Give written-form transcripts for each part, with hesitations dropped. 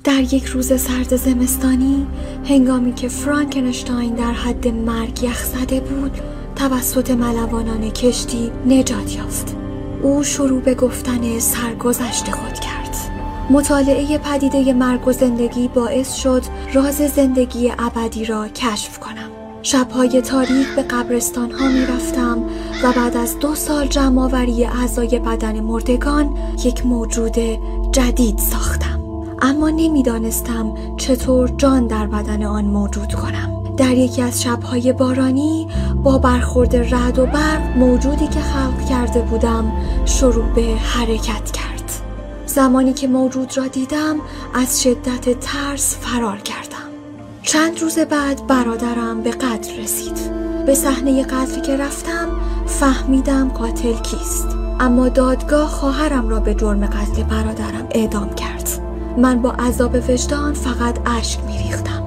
در یک روز سرد زمستانی، هنگامی که فرانکنشتاین در حد مرگ یخ زده بود، توسط ملوانان کشتی نجات یافت. او شروع به گفتن سرگذشت خود کرد. مطالعه پدیده مرگ و زندگی باعث شد راز زندگی ابدی را کشف کنم. شب‌های تاریک به قبرستان‌ها می‌رفتم و بعد از 2 سال جمع‌آوری اعضای بدن مردگان یک موجود جدید ساختم. اما نمی‌دانستم چطور جان در بدن آن موجود کنم. در یکی از شب‌های بارانی با برخورد رعد و برق موجودی که خلق کرده بودم شروع به حرکت کرد. زمانی که موجود را دیدم از شدت ترس فرار کردم. چند روز بعد برادرم به قتل رسید. به صحنه قتل که رفتم فهمیدم قاتل کیست. اما دادگاه خواهرم را به جرم قتل برادرم اعدام کرد. من با عذاب وجدان فقط اشک می‌ریختم،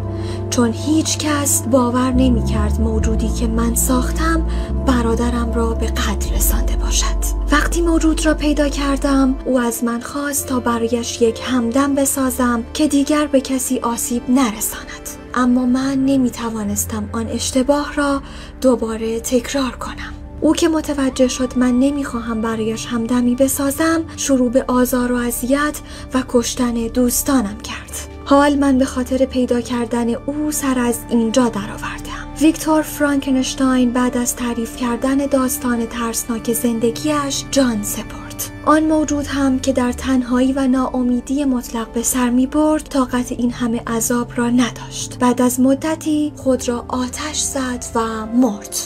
چون هیچ کس باور نمی‌کرد موجودی که من ساختم برادرم را به قتل رسانده باشد. وقتی موجود را پیدا کردم، او از من خواست تا برایش یک همدم بسازم که دیگر به کسی آسیب نرساند. اما من نمی‌توانستم آن اشتباه را دوباره تکرار کنم. او که متوجه شد من نمیخواهم برایش همدمی بسازم، شروع به آزار و اذیت و کشتن دوستانم کرد. حال من به خاطر پیدا کردن او سر از اینجا درآوردم. ویکتور فرانکنشتاین بعد از تعریف کردن داستان ترسناک زندگیش جان سپرد. آن موجود هم که در تنهایی و ناامیدی مطلق به سر می برد طاقت این همه عذاب را نداشت. بعد از مدتی خود را آتش زد و مرد.